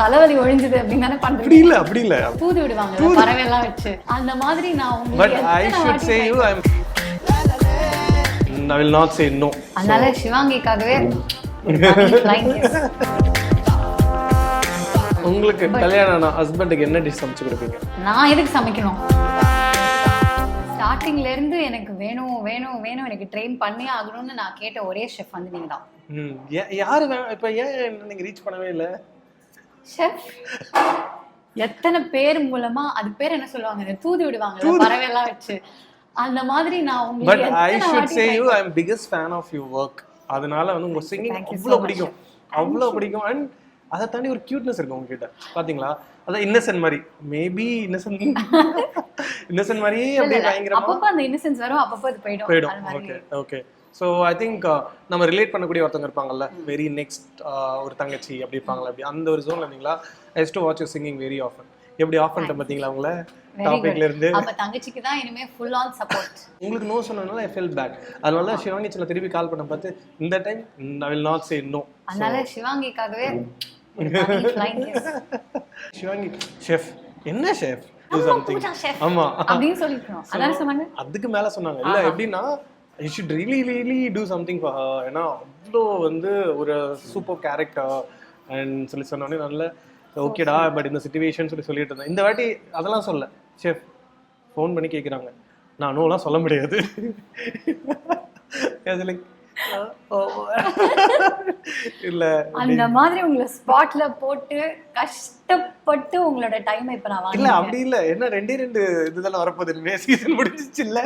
தலைவலி ஒழிஞ்சது அப்படின்னு தானே பண்றீங்க. அப்படி இல்ல தூது விடுவாங்க பறவை எல்லாம் வச்சு, அந்த மாதிரி நான் பட் உங்களுக்கு I should say you I will not say no. அதனால சிவாங்கிக்காகவே உங்களுக்கு கல்யாணம் ஹஸ்பண்டுக்கு என்ன டிஷ் சமைச்சு கொடுப்பீங்க? நான் எதுக்கு சமைக்கணும்? ஸ்டார்டிங்ல இருந்து எனக்கு வேணும் வேணும் வேணும் எனக்கு ட்ரெயின் பண்ணி ஆகணும்னு நான் கேட்ட ஒரே ஷெஃப் வந்து நீங்க தான். யாரு இப்ப ஏன் நீங்க ரீச் பண்ணவே இல்ல? ஷெஃப் எத்தனை பேர் மூலமா, அது பேர் என்ன சொல்லுவாங்க, தூது விடுவாங்க பறவை எல்லாம் வச்சு, அந்த மாதிரி நான் உங்களுக்கு. But I should say you I am biggest fan of your work. அதனால வந்து உங்க சிங்கிங் அவ்வளவு பிடிக்கும் அண்ட் அதை தாண்டி ஒரு கியூட்னஸ் இருக்கு உங்ககிட்ட பாத்தீங்களா? அதான் இன்னசென்ட் மாதிரி, மேபி இன்னசென்ட் மாதிரியே அப்படியே பயங்கரமா அப்பப்ப அந்த இன்னசென்ஸ் வரும், அப்பப்ப அது போயிடும். Okay okay. So I think நம்ம ரிலேட் பண்ணக்கூடிய ஒருத்தவங்க இருப்பாங்கல்ல, வெரி நெக்ஸ்ட் ஒரு தங்கச்சி அப்படி இருப்பாங்களா, அப்படி அந்த ஒரு ஜோன்ல இருந்தீங்களா? I used to watch you singing very often. எப்படி ஆஃப் பண்ணிட்டு பாத்தீங்களா உங்களை டாபிக்ல இருந்து? அப்ப தங்கச்சிக்கு தான் இனிமே ஃபுல் ஆன் சப்போர்ட். உங்களுக்கு நோ சொன்னனால ஐ ஃபெல் பேட். அதனால சிவாங்கி சில திருப்பி கால் பண்ண பார்த்து இந்த time I will not say no. அதனால சிவாங்கிக்காகவே சிவாங்கி ஷெஃப் என்ன ஷெஃப் do something. ஆமா அப்படினு சொல்லிருக்கோம். அதான் சொன்னாங்க. அதுக்கு மேல சொன்னாங்க இல்ல எப்படின்னா you should really do something for her. ஏன்னா அவ்வளோ வந்து ஒரு சூப்பர் கேரக்டர் அண்ட் சொல்லி சொன்னோன்னே நல்ல ஓகேடா. பட் இந்த சிச்சுவேஷன் சொல்லிட்டு இருந்தேன். இந்த வாட்டி அதெல்லாம் சொல்ல ஷெஃப் ஃபோன் பண்ணி கேட்குறாங்க, நான் நோலாம் சொல்ல முடியாது. இல்ல அந்த மாதிரி உங்களை ஸ்பாட்ல போட்டு கஷ்டப்பட்டு உங்களோட டைம் இப்ப நான் வாங்க. இல்ல அப்படி இல்ல, என்ன ரெண்டு இதுதெல்லாம் வரப்போகுது, சீசன் முடிஞ்சிச்சு இல்ல,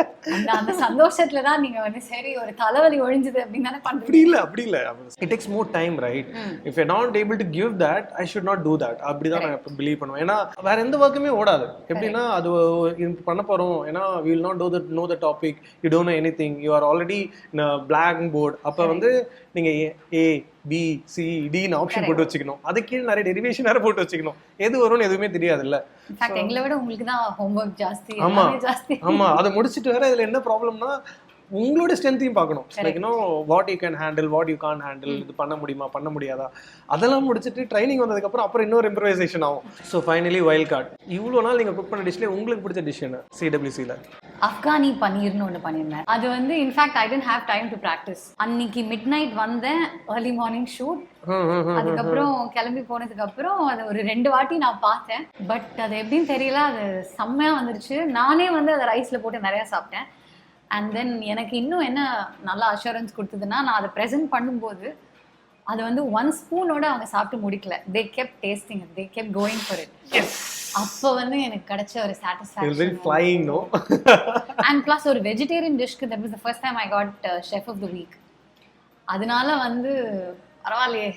அந்த சந்தோஷத்துல தான் நீங்க வந்து சரி ஒரு தலைவலி ஒழிஞ்சது அப்படின்னு தானே பண்றீங்க. அப்படி இல்ல it takes more time, right? If you're not able to give that, I should not do that. அப்படிதான் நான் பிலீவ் பண்ணுவேன். ஏன்னா வேற எந்த ஒர்க்குமே ஓடாது. எப்படின்னா அது பண்ண போறோம், ஏன்னா we will not know the topic, you don't know anything, you are already in a blank board. அப்ப வந்து நீங்க A B C D ன்னு ஆப்ஷன் போட்டு வச்சுக்கணும், அதுக்கு நிறைய டெரிவேஷன் வேற போட்டு வச்சுக்கணும், எது வரும்னு எதுவுமே தெரியாதுல்ல. இன்ஃபேக்ட் எங்களை விட உங்களுக்கு தான் ஹோம்வொர்க் ஜாஸ்தி. ஆமா அதை முடிச்சிட்டு வேற இதுல என்ன ப்ராப்ளம்னா உங்களோட ஸ்ட்ரென்த்தையும் பார்க்கணும். Like you know what you can handle, what you can handle, இது பண்ண முடியுமா பண்ண முடியாதா, அதெல்லாம் முடிச்சுட்டு ட்ரைனிங் வந்ததுக்கப்புறம் இன்னொரு இம்ப்ரவைசேஷன் ஆகும். So finally wild card. இவ்வளோ நாள் நீங்கள் குக் பண்ண டிஷ்லேயே உங்களுக்கு பிடிச்ச டிஷ் என்ன? CWCல அஃப்கானி பன்னீர்னு ஒன்று பண்ணியிருந்தேன். அது வந்து in fact I didn't have time to practice. அன்னைக்கு மிட் நைட் வந்தேன், ஏர்லி மார்னிங் ஷூட், அதுக்கப்புறம் கிளம்பி போனதுக்கு அப்புறம் அது ஒரு 2 வாட்டி நான் பார்த்தேன். பட் அது எப்படின்னு தெரியல, அது செம்மையா வந்துருச்சு. நானே வந்து அதை ரைஸ்ல போட்டு நிறைய சாப்பிட்டேன். அண்ட் தென் எனக்கு இன்னும் என்ன நல்லா அஷூரன்ஸ் கொடுத்ததுன்னா, நான் அதை ப்ரெசென்ட் பண்ணும்போது அது வந்து 1 ஸ்பூனோட அவங்க சாப்பிட்டு முடிக்கல. They kept tasting it, they kept going for it. அப்போ வந்து எனக்கு கிடைச்ச ஒரு சாட்டிஸ்ஃபேக்ஷன். அண்ட் பிளஸ் ஒரு வெஜிடேரியன் டிஷ்க்கு that was the first time I got chef of the week. அதனால வந்து பரவாயில்லையே,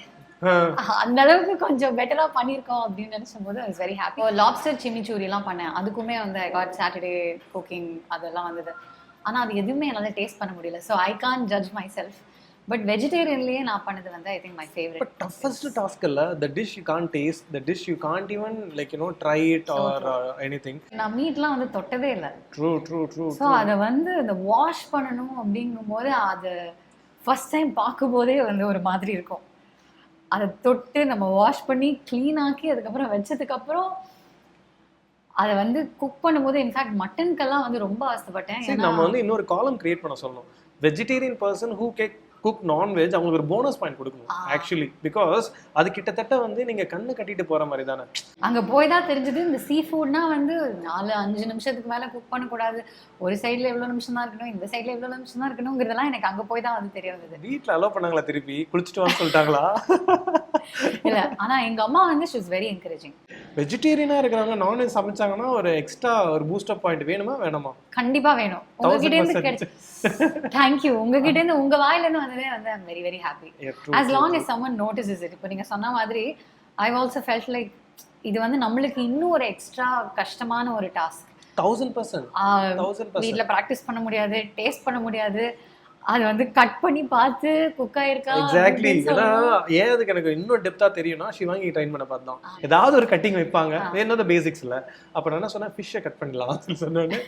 அந்த அளவுக்கு கொஞ்சம் பெட்டரா பண்ணியிருக்கோம் அப்படின்னு நினைச்சும் போது I was very happy. Lobster chimichurri எல்லாம் பண்ணேன், அதுக்குமே வந்து ஐ காட் சாட்டர்டே குக்கிங் அதெல்லாம் வந்தது. ஆனால் அது எதுவுமே என்னால் டேஸ்ட் பண்ண முடியல. So I can't judge myself. But வெஜிடேரியன்லேயே நான் பண்ணது வந்து I think my favourite. But toughest task இல்ல, the dish you can't taste, the dish you can't even like you know try it or anything. நான் மீட்லாம் வந்து தொட்டதே இல்லை. True. So அதை வந்து இந்த வாஷ் பண்ணணும் அப்படிங்கும்போது அது ஃபர்ஸ்ட் டைம் பார்க்கும்போதே வந்து ஒரு மாதிரி இருக்கும். அதை தொட்டு நம்ம வாஷ் பண்ணி க்ளீன் ஆக்கி அதுக்கப்புறம் வச்சதுக்கப்புறம் அதை வந்து குக் பண்ணும்போது இன்ஃபேக்ட் மட்டனுக்கெல்லாம் வந்து ரொம்ப ஆசைப்பட்டேன். நம்ம வந்து இன்னொரு காலம் கிரியேட் பண்ண சொல்லணும். Vegetarian person who cook non veg அவங்களுக்கு ஒரு போனஸ் பாயிண்ட் கொடுக்கணும் ஆக்சுவலி. பிகாஸ் அது கிட்டத்தட்ட வந்து நீங்க கண்ணு கட்டிட்டு போற மாதிரி தானே. அங்க போய் தான் தெரிஞ்சது இந்த சீ ஃபுட்னா வந்து 4-5 நிமிஷத்துக்கு மேல குக் பண்ணக்கூடாது, ஒரு சைட்ல எவ்வளவு நிமிஷம் தான் இருக்கணும், இந்த சைட்ல எவ்வளவு நிமிஷம் தான் இருக்கணுங்கிறதெல்லாம் எனக்கு அங்க போய் தான் வந்து தெரிய வந்தது. வீட்டுல அலோ பண்ணாங்களா திருப்பி குளிச்சுட்டு வான்னு சொல்லிட்டாங்களா? இல்ல, ஆனா எங்க அம்மா வந்து ஷி வாஸ் வெரி என்கரேஜிங். வெஜிடேரியனா இருக்கிறவங்க நான்வெஜ் சமைச்சாங்கன்னா ஒரு எக்ஸ்ட்ரா ஒரு பூஸ்ட் அப் பாயிண்ட் வேணுமா வேணாமா? கண்டிப்பா வேணும். உங்ககிட்ட இருந்து தேங்க்யூ, உங்ககிட்ட இருந்து உங்க வாயில இருந்து வந்ததே வந்து I am very very happy. as long as someone notices it. இப்போ நீங்க சொன்ன மாதிரி I also felt like இது வந்து நம்மளுக்கு இன்னும் ஒரு எக்ஸ்ட்ரா கஷ்டமான ஒரு டாஸ்க். 1000% வீட்டில் ப்ராக்டிஸ் பண்ண முடியாது, டேஸ்ட் பண்ண முடியாது, அது வந்து கட் பண்ணி பார்த்து குக் ஆயிருக்கா எக்ஸாக்ட்லி. ஏன்னா ஏன் அதுக்கு எனக்கு இன்னும் டெப்தா தெரியும்னா சிவாங்கி ட்ரைன் பண்ண பார்த்தோம். ஏதாவது ஒரு கட்டிங் வைப்பாங்க, என்னோட பேசிக்ஸ் இல்ல. அப்ப நான் என்ன சொன்னேன், ஃபிஷ்ஷை கட் பண்ணலாம் சொன்னோன்னு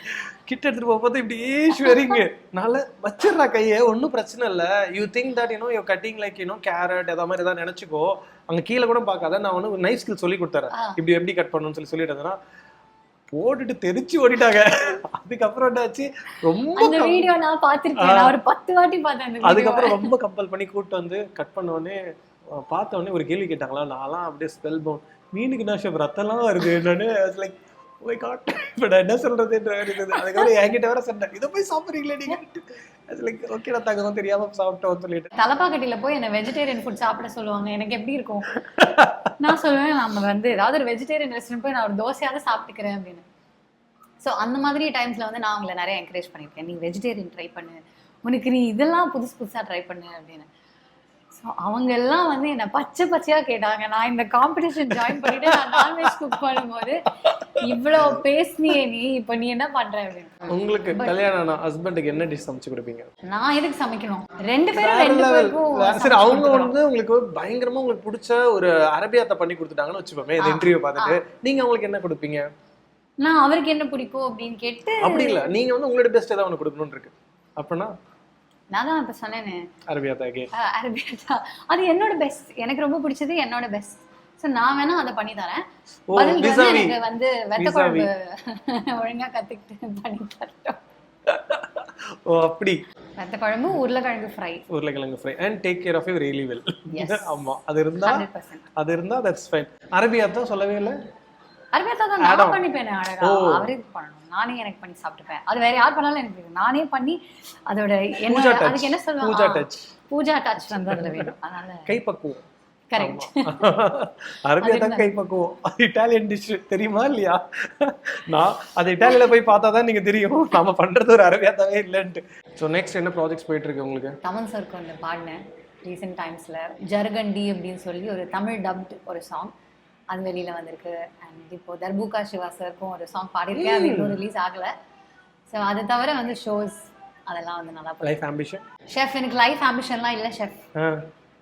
கிட்ட எடுத்துட்டு போகும்போது இப்படியே ஷுவரிங்க நால வச்சிடுறா கையை, ஒன்றும் பிரச்சனை இல்லை. You think that you cutting like carrot ஏதாவது மாதிரி ஏதாவது நினைச்சுக்கோ, அங்க கீழே கூட பார்க்காத. நான் வந்து நைஃப் ஸ்கில் சொல்லி கொடுத்துறேன், இப்படி எப்படி கட் பண்ணணும்னு சொல்லிட்டு போட்டுட்டு தெரிச்சு ஓடிட்டாங்க. அதுக்கப்புறம் என்னாச்சு, ரொம்ப வீடியோ நான் பாத்திருக்கேன், நான் ஒரு 10 வாட்டி பார்த்தேன். அதுக்கப்புறம் ரொம்ப கம்பல் பண்ணி கூப்பிட்டு வந்து கட் பண்ண உடனே பார்த்த உடனே ஒரு கேள்வி கேட்டாங்களா, நான்லாம் அப்படியே ஸ்பெல் பவுன், மீனுக்கு என்ன ஷேப் ரத்தம்லாம் வருது என்னன்னு. லைக் ஓ மை காட், இப்போ நான் என்ன சொல்றதுன்ற இருந்தது. அதுக்கப்புறம் என்கிட்ட வேற சொன்னேன், இதை போய் சாப்பிட்றீங்களே நீங்க. அது லைக் ஓகே, நான் தங்கம் தெரியாம சாப்பிட்டோம்னு சொல்லிட்டு தலப்பாக்கட்டியில போய் என்ன வெஜிடேரியன் ஃபுட் சாப்பிட சொல்லுவாங்க. எனக்கு எப்படி இருக்கும், நான் சொல்லுவேன் நம்ம வந்து ஏதாவது ஒரு வெஜிடேரியன் ரெஸ்டாரண்ட் போய் நான் ஒரு தோசையாவது சாப்பிட்டுக்கிறேன் அப்படின்னு. ஸோ அந்த மாதிரி டைம்ஸ்ல வந்து நான் அவங்களை நிறைய என்கரேஜ் பண்ணியிருக்கேன், நீ வெஜிடேரியன் ட்ரை பண்ணு, உனக்கு நீ இதெல்லாம் புதுசா ட்ரை பண்ணு அப்படின்னு. ஸோ அவங்க எல்லாம் வந்து என்னை பச்சையா கேட்டாங்க. நான் இந்த காம்படிஷன் ஜாயின் பண்ணிட்டு நான் நான்வெஜ் குக் பண்ணும்போது, இவ்வளவு பேசினியே நீ, இப்போ நீ என்ன பண்ற அப்படின்னு. உங்களுக்கு கல்யாணம் ஹஸ்பண்டுக்கு என்ன டிஷ் சமைச்சு கொடுப்பீங்க? நான் எதுக்கு சமைக்கணும், 2 பேருக்கும். சரி, அவங்க வந்து உங்களுக்கு பயங்கரமா உங்களுக்கு பிடிச்ச ஒரு அரபியாத்தை பண்ணி கொடுத்துட்டாங்கன்னு வச்சுப்போமே, இந்த இன்டர்வியூ பார்த்துட்டு நீங்க அவங்களுக்கு என்ன கொடுப்பீங்க? நான் அவருக்கு என்ன பிடிக்கும் அப்படின்னு கேட்டு. அப்படி இல்ல, நீங்க வந்து உங்களோட பெஸ்ட் ஏதாவது ஒன்று கொடுக்கணும்னு இருக்கு அப்படின்னா? நான் தான் இப்ப சொன்னேனே அரபியாத்தா. அரபியாத்தா அது என்னோட பெஸ்ட், எனக்கு ரொம்ப பிடிச்சது என்னோட பெஸ்ட். ஸோ நான் வேணா அதை பண்ணி தரேன். பதிலுக்கு வந்து எனக்கு வந்து வெத்த குழம்பு ஒழுங்கா கத்துக்கிட்டு பண்ணி தரட்டும். ஓ அப்படி. வெத்த குழம்பு, உருளைக்கிழங்கு ஃப்ரை. உருளைக்கிழங்கு fry and take care of you really well. ஆமா, அது இருந்தா தட்ஸ் ஃபைன். அரபியாத்தா சொல்லவே இல்லை. அரபியாத்தா தான் நான் பண்ணிப்பேன் அழகா, அவரே பண்ணணும், நானே எனக்கு பண்ணி சாப்பிட்டுப்பேன். அது வேற யார் பண்ணாலும் எனக்கு நானே பண்ணி அதோட என்ன அதுக்கு என்ன சொல்லுவாங்க, பூஜா டச் வந்து அதுல வேணும். அதனால கைப்பக்குவம். கரெக்ட். அரபியாத்தா கைப்பக்குவம் இட்டாலியன் டிஷ் தெரியுமா இல்லையா? நான் அது இட்டாலியில போய் பார்த்தா தான் நீங்க தெரியும் நம்ம பண்றது ஒரு அரபியாத்தாவே இல்லைன்ட்டு. ஸோ நெக்ஸ்ட் என்ன ப்ராஜெக்ட்ஸ் போயிட்டு இருக்கு உங்களுக்கு? தமன் சருக்கு வந்து பாடினேன் ரீசெண்ட் டைம்ஸ்ல, ஜர்கண்டி அப்படின்னு சொல்லி ஒரு தமிழ் டப்ட் ஒரு சாங், அது வெளியில வந்திருக்கு. அண்ட் இப்போ தர்பூகா சிவா சருக்கும் ஒரு சாங் பாடியிருக்கேன், அது இன்னும் ரிலீஸ் ஆகல. ஸோ அது தவிர வந்து ஷோஸ் அதெல்லாம் வந்து நல்லா. லைஃப் ஆம்பிஷன் ஷெஃப், எனக்கு லைஃப் ஆம்பிஷன்லாம் இல்லை ஷெஃப்.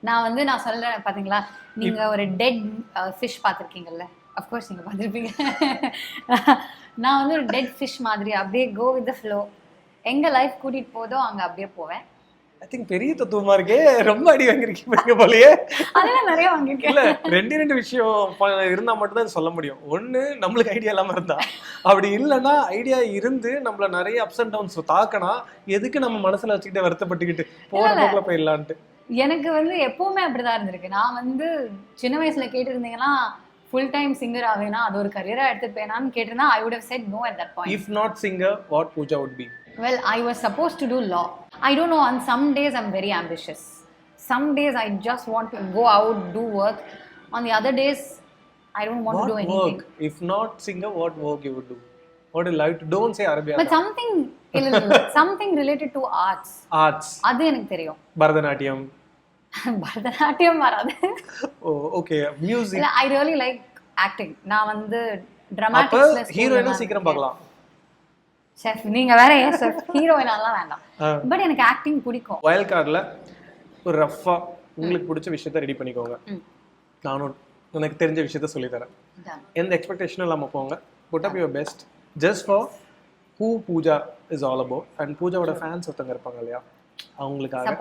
நான் சொல்றேன் பாத்தீங்களா, நீங்க ஒரு டெட் ஃபிஷ் பார்த்துருக்கீங்கல்ல, அஃப்கோர்ஸ் நீங்க பார்த்துருப்பீங்க. நான் வந்து ஒரு டெட் ஃபிஷ் மாதிரி அப்படியே கோ வித் த ஃப்ளோ, எங்க லைஃப் கூட்டிட்டு போதோ அங்க அப்படியே போவேன். ஐ திங்க் பெரிய தத்துவமா இருக்கே, ரொம்ப அடி வாங்கிருக்கீங்க போலயே. அதெல்லாம் நிறைய வாங்கிருக்கேன். இல்ல, 2 விஷயம் இருந்தா மட்டும் தான் சொல்ல முடியும். ஒண்ணு, நம்மளுக்கு ஐடியா இல்லாம இருந்தா, அப்படி இல்லைன்னா ஐடியா இருந்து நம்மள நிறைய அப்ஸ் அண்ட் டவுன்ஸ் தாக்கனா எதுக்கு நம்ம மனசுல வச்சுக்கிட்டு வருத்தப்பட்டுக்கிட்டு போற போக்குல போயிடலான்ட்டு. எனக்கு வந்து எப்பவுமே அப்படிதான் இருந்திருக்கு. நான் வந்து சின்ன வயசுல கேட்டிருந்தீங்கன்னா ஃபுல் டைம் சிங்கர் ஆவேனா, அது ஒரு கரியரா எடுத்துப்பேனான்னு கேட்டிருந்தா I would have said no at that point. If not singer, what Pooja would be? Well, I was supposed to do law. I don't know, on some days I'm very ambitious. Some days I just want to go out, do work. On the other days, I don't want to do anything. What work? If not singer, what work you would do? What do you like to do? Don't say Arabia. But something related to arts. Arts. அது எனக்கு தெரியும். பரதநாட்டியம். பரதநாட்டியம் வராது. ஓ okay. Music. இல்ல, I really like acting. நான் வந்து dramaticsல ஹீரோயினா சீக்கிரம் பார்க்கலாம். செஃப் நீங்க வேற ஏன் செஃப், ஹீரோயினாலாம் வேண்டாம். பட் எனக்கு ஆக்டிங் பிடிக்கும். வயல் கார்டில் ஒரு ரஃபா உங்களுக்கு பிடிச்ச விஷயத்த ரெடி பண்ணிக்கோங்க. நானும் எனக்கு தெரிஞ்ச விஷயத்த சொல்லித்தரேன். எந்த எக்ஸ்பெக்டேஷனும் இல்லாமல் போங்க. Put up your best just for who Pooja is all about. And பூஜாவோட ஃபேன்ஸ் ஒருத்தவங்க இருப்பாங்க இல்லையா, அவங்களுக்காக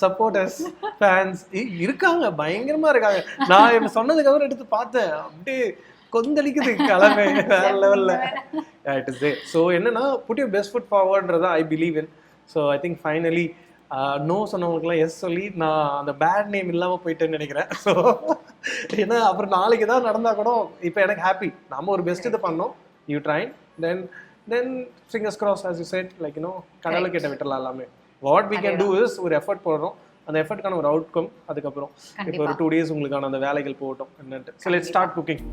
சப்போர்ட்டர்ஸ் ஃபேன்ஸ் இருக்காங்க, பயங்கரமா இருக்காங்க. நான் என்ன சொன்னதுக்கு அப்புறம் எடுத்து பார்த்தேன், அப்படியே கொந்தளிக்குது கிளம்பு வேற லெவல்ல. It is there. ஸோ என்னன்னா, புட் யூர் பெஸ்ட் ஃபுட் ஃபார்வர்ட்ன்றதை I believe in. So I think finally no சொன்னவங்களுக்குலாம் எஸ் சொல்லி நான் அந்த பேட் நேம் இல்லாமல் போயிட்டேன்னு நினைக்கிறேன். ஸோ ஏன்னா அப்புறம் நாளைக்கு தான் நடந்தா கூட இப்போ எனக்கு ஹாப்பி, நம்ம ஒரு பெஸ்ட் இது பண்ணோம், you train, then fingers cross as you said, like கடலை கேட்ட விட்டுலாம் எல்லாமே. What we can do is ஒரு எஃபர்ட் போடுறோம், அந்த எஃபர்ட்கான ஒரு அவுட்கம். அதுக்கப்புறம் இப்போ ஒரு 2 days உங்களுக்கான அந்த வேலைகள் போகட்டும் என்னன்ட்டு. So let's start cooking.